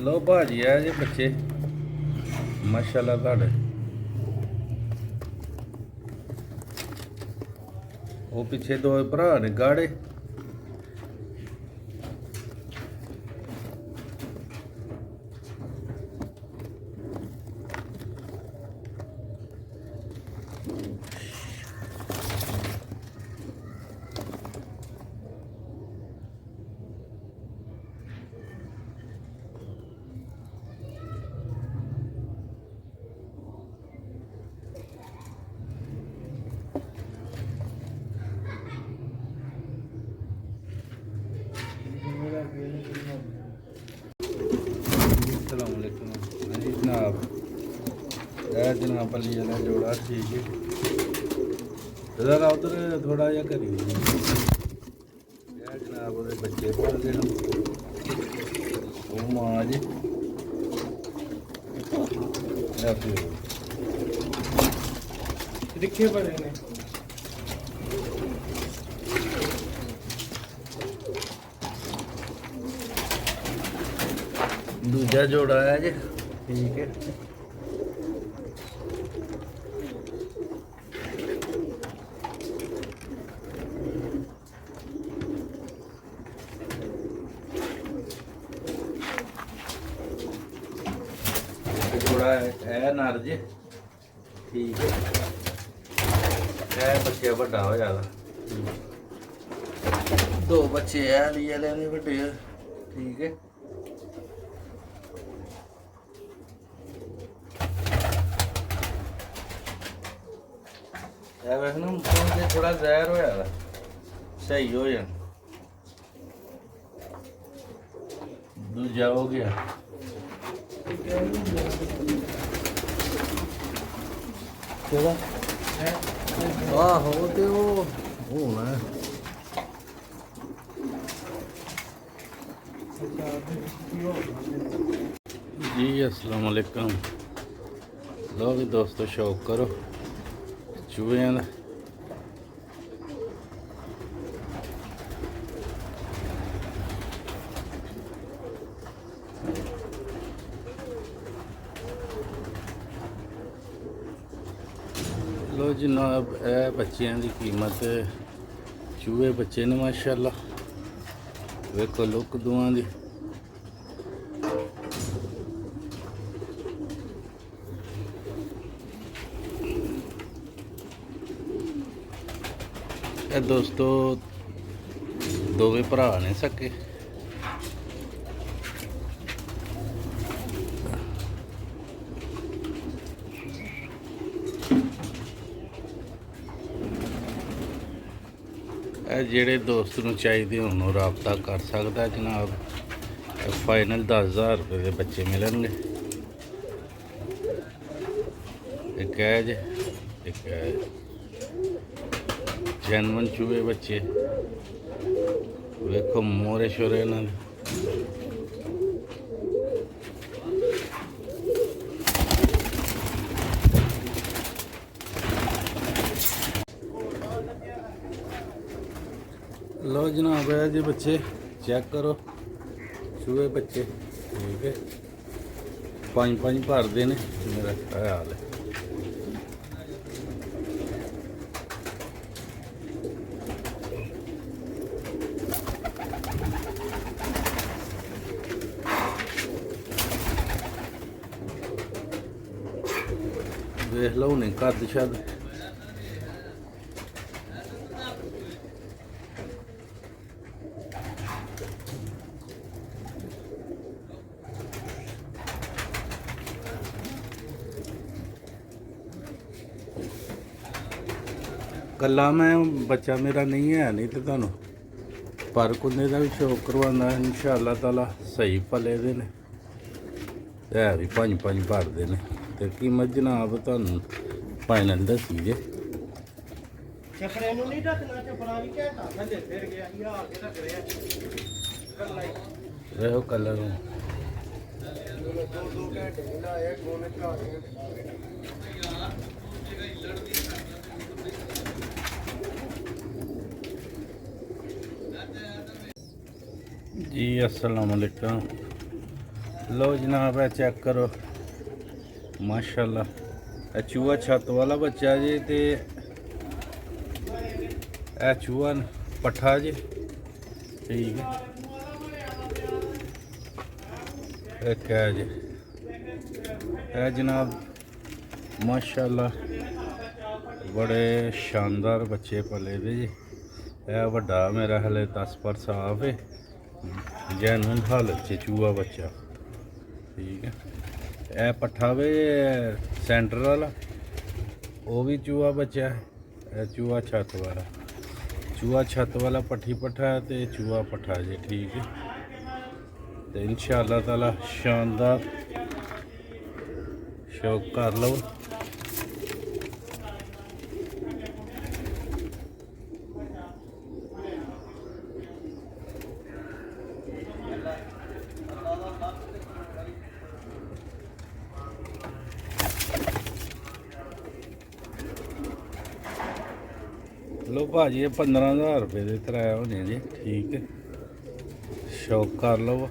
लो भाजी है जी बच्चे माशाल्लाह तुहाडे वो पिछे दो भरा ने गाढ़े अस्सलामुअलैकुम जी जनाब जनाब पली वाला जोड़ा ठीक है जरा उधर थोड़ा जहा करी जनाब वो बच्चे पढ़ते हैं वो मां जी दिखे पड़े ने दूजा जोड़ा है जी ठीक है जोड़ा है नर जी ठीक है बच्चे बड़ा हो जाता दो बच्चे है लिए लेने बड़े ठीक है वैसे ना थोड़ा जहर हो जाता सही हो जाए दूजा हो गया आहो तो होना जी अस्सलाम वालेकुम लो भी दोस्तों शौक करो चूहियां दा लो जनाब ए बच्चियां दी कीमत चूहे बच्चे ने माशाल्लाह वेखो लुक दुआं दी दोस्तों दोवे भरा ने सके जेड़े दोस्त नूं चाहिए उन्होंने राबता कर सकता जनाब फाइनल 10,000 रुपये के बच्चे मिलणगे एक है जे एक है जैनवन चूहे बच्चे वेखो मोरे शोरे इन्हां दे लो जनाब है जी बच्चे चेक करो चूहे बच्चे ठीक है 5-5 भरते ने मेरा ख्याल है देख लो नहीं कद शद कला मैं बच्चा मेरा नहीं है नहीं तो तुहानू पर कुन्ने का भी शौक करवाना इंशाअल्लाह ताला सही पले दे ने है भी 5-5 भरते ने तो कीमत जनाब तुहानू फाइनल दसी जे चपरे नु नहीं ढकना चपरा भी घंटा थले फिर गया यार के ढक रहा कल्ला ही रहो कलर दो घंटे ना एक गोने का जी अस्सलाम वालेकुम ਲੋ ਜਨਾਬ ਇਹ ਚੈੱਕ ਕਰੋ ਮਾਸ਼ਾਅੱਲਾ ਇਹ ਚੂਹਾ ਛੱਤ ਵਾਲਾ ਬੱਚਾ ਜੀ ਤੇ ਇਹ ਚੂਹਾ ਪੱਠਾ ਜੀ ਠੀਕ ਹੈ ਇੱਕ ਹੈ ਜੀ ਇਹ ਜਨਾਬ ਮਾਸ਼ਾਅੱਲਾ ਬੜੇ ਸ਼ਾਨਦਾਰ ਬੱਚੇ ਪਲੇ ਦੇ ਜੀ ਇਹ ਵੱਡਾ ਮੇਰਾ ਹਲੇ 10 ਪਰ ਸਾਫ ਹੈ ਜੈਨੂਨ ਹਾਲਤ 'ਚ ਚੂਹਾ ਬੱਚਾ ਠੀਕ ਹੈ ਇਹ ਪੱਠਾ ਵੇ ਸੈਂਟਰ ਵਾਲਾ ਉਹ ਵੀ ਚੂਹਾ ਬੱਚਾ ਹੈ ਇਹ ਚੂਹਾ ਛੱਤ ਵਾਲਾ ਪੱਠੀ ਪੱਠਾ ਹੈ ਤੇ ਚੂਹਾ ਪੱਠਾ ਜੀ ਠੀਕ ਹੈ ਤੇ ਇਨਸ਼ਾਅੱਲਾ ਤਾਲਾ ਸ਼ਾਨਦਾਰ ਸ਼ੌਕ ਕਰ ਲਓ ਲੋ ਭਾਜੀ ਇਹ 15,000 ਰੁਪਏ ਦੇ ਕਿਰਾਇਆ ਹੋਣੇ ਜੀ ਠੀਕ ਹੈ ਸ਼ੌਕ ਕਰ ਲਓ